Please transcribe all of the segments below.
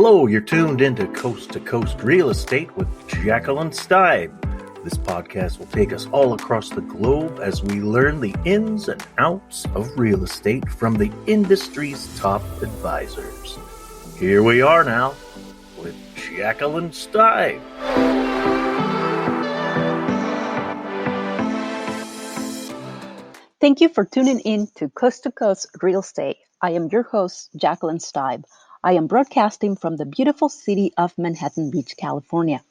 Hello, you're tuned into Coast to Coast Real Estate with Jaqueline Steib. This podcast will take us all across the globe as we learn the ins and outs of real estate from the industry's top advisors. Here we are now with Jaqueline Steib. Thank you for tuning in to Coast Real Estate. I am your host, Jaqueline Steib. I am broadcasting from the beautiful city of Manhattan Beach, California.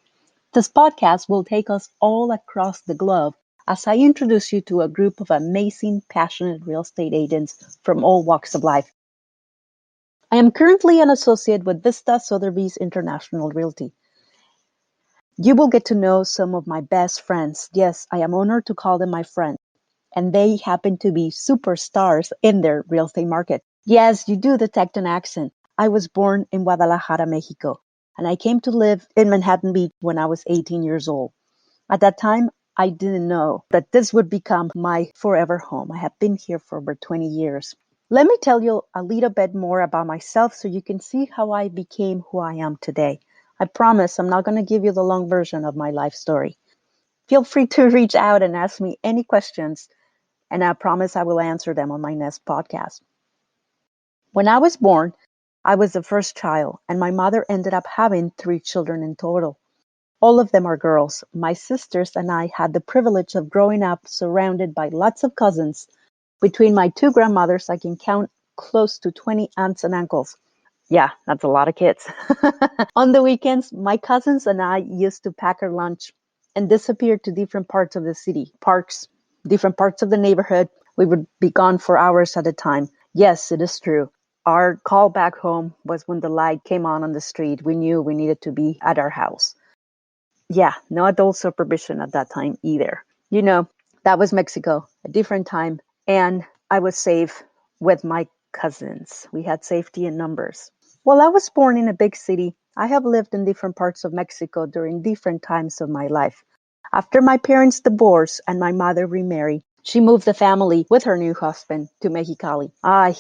This podcast will take us all across the globe as I introduce you to a group of amazing, passionate real estate agents from all walks of life. I am currently an associate with Vista Sotheby's International Realty. You will get to know some of my best friends. Yes, I am honored to call them my friends. And they happen to be superstars in their real estate market. Yes, you do detect an accent. I was born in Guadalajara, Mexico, and I came to live in Manhattan Beach when I was 18 years old. At that time, I didn't know that this would become my forever home. I have been here for over 20 years. Let me tell you a little bit more about myself so you can see how I became who I am today. I promise I'm not going to give you the long version of my life story. Feel free to reach out and ask me any questions, and I promise I will answer them on my next podcast. When I was born, I was the first child, and my mother ended up having 3 children in total. All of them are girls. My sisters and I had the privilege of growing up surrounded by lots of cousins. Between my 2 grandmothers, I can count close to 20 aunts and uncles. Yeah, that's a lot of kids. On the weekends, my cousins and I used to pack our lunch and disappear to different parts of the city, parks, different parts of the neighborhood. We would be gone for hours at a time. Yes, it is true. Our call back home was when the light came on the street. We knew we needed to be at our house. Yeah, no adult supervision at that time either. You know, that was Mexico, a different time. And I was safe with my cousins. We had safety in numbers. While I was born in a big city, I have lived in different parts of Mexico during different times of my life. After my parents divorced and my mother remarried, she moved the family with her new husband to Mexicali. I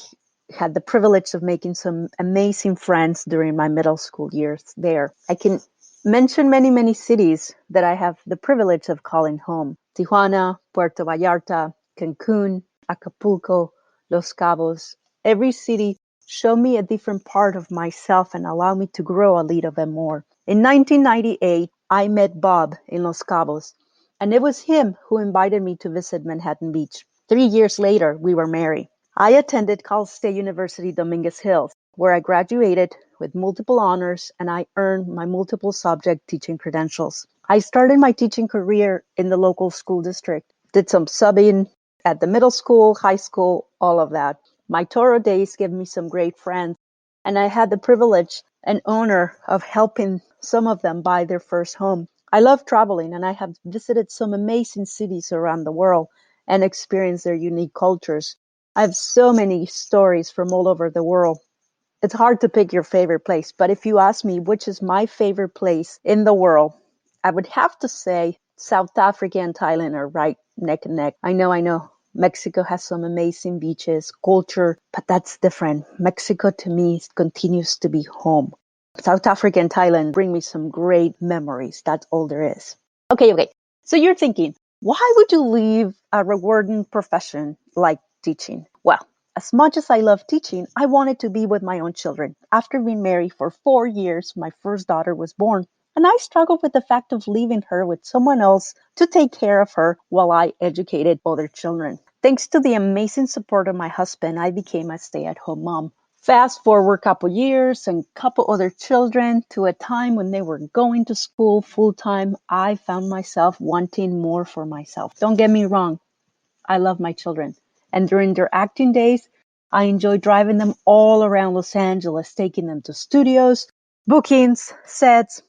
had the privilege of making some amazing friends during my middle school years there. I can mention many cities that I have the privilege of calling home. Tijuana, Puerto Vallarta, Cancun, Acapulco, Los Cabos. Every city showed me a different part of myself and allowed me to grow a little bit more. In 1998, I met Bob in Los Cabos, and it was him who invited me to visit Manhattan Beach. 3 years later, we were married. I attended Cal State University Dominguez Hills, where I graduated with multiple honors and I earned my multiple subject teaching credentials. I started my teaching career in the local school district, did some subbing at the middle school, high school, all of that. My Toro days gave me some great friends, and I had the privilege and honor of helping some of them buy their first home. I love traveling, and I have visited some amazing cities around the world and experienced their unique cultures. I have so many stories from all over the world. It's hard to pick your favorite place, but if you ask me which is my favorite place in the world, I would have to say South Africa and Thailand are right neck and neck. I know. Mexico has some amazing beaches, culture, but that's different. Mexico to me continues to be home. South Africa and Thailand bring me some great memories. That's all there is. Okay. So you're thinking, why would you leave a rewarding profession like teaching? Well, as much as I love teaching, I wanted to be with my own children. After being married for 4 years, my first daughter was born, and I struggled with the fact of leaving her with someone else to take care of her while I educated other children. Thanks to the amazing support of my husband, I became a stay-at-home mom. Fast forward a couple years and couple other children to a time when they were going to school full-time, I found myself wanting more for myself. Don't get me wrong, I love my children. And during their acting days, I enjoy driving them all around Los Angeles, taking them to studios, bookings, sets.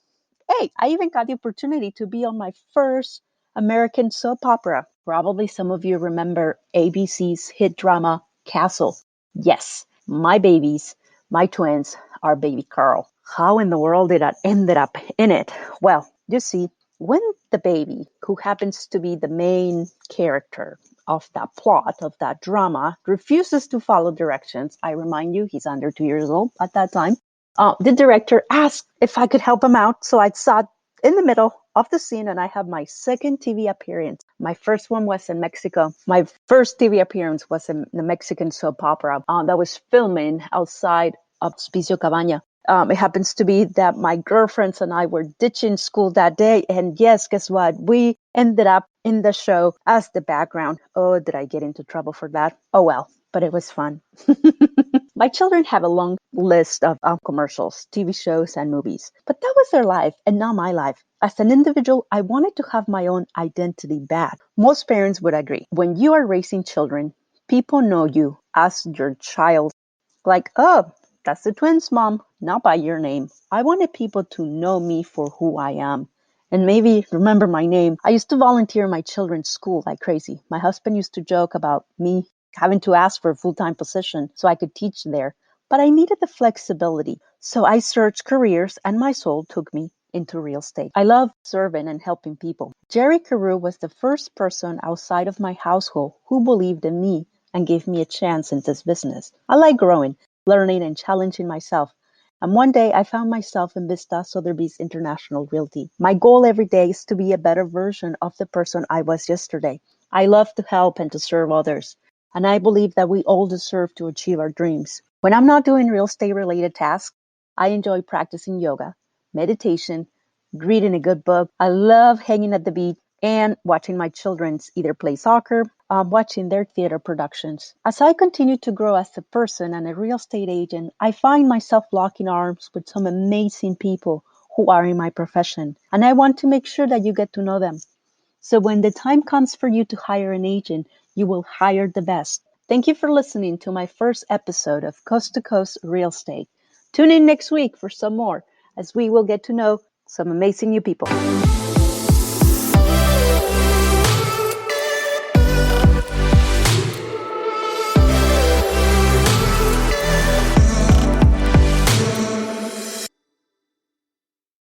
Hey, I even got the opportunity to be on my first American soap opera. Probably some of you remember ABC's hit drama, Castle. Yes, my babies, my twins, are baby Carl. How in the world did I end up in it? Well, you see, when the baby, who happens to be the main character of that plot, of that drama, refuses to follow directions, I remind you, he's under 2 years old at that time, The director asked if I could help him out, so I sat in the middle of the scene and I had my second TV appearance. My first one was in Mexico. My first TV appearance was in the Mexican soap opera that was filming outside of Hospicio Cabaña. It happens to be that my girlfriends and I were ditching school that day. And yes, guess what? We ended up in the show as the background. Oh, did I get into trouble for that? Oh, well, but it was fun. My children have a long list of commercials, TV shows, and movies. But that was their life and not my life. As an individual, I wanted to have my own identity back. Most parents would agree. When you are raising children, people know you as your child. Like, oh, that's the twins, mom, not by your name. I wanted people to know me for who I am. And maybe remember my name. I used to volunteer in my children's school like crazy. My husband used to joke about me having to ask for a full-time position so I could teach there. But I needed the flexibility. So I searched careers and my soul took me into real estate. I love serving and helping people. Jerry Carew was the first person outside of my household who believed in me and gave me a chance in this business. I like growing, learning, and challenging myself. And one day I found myself in Vista Sotheby's International Realty. My goal every day is to be a better version of the person I was yesterday. I love to help and to serve others. And I believe that we all deserve to achieve our dreams. When I'm not doing real estate related tasks, I enjoy practicing yoga, meditation, reading a good book. I love hanging at the beach and watching my children either play soccer, watching their theater productions. As I continue to grow as a person and a real estate agent, I find myself locking arms with some amazing people who are in my profession. And I want to make sure that you get to know them. So when the time comes for you to hire an agent, you will hire the best. Thank you for listening to my first episode of Coast to Coast Real Estate. Tune in next week for some more as we will get to know some amazing new people.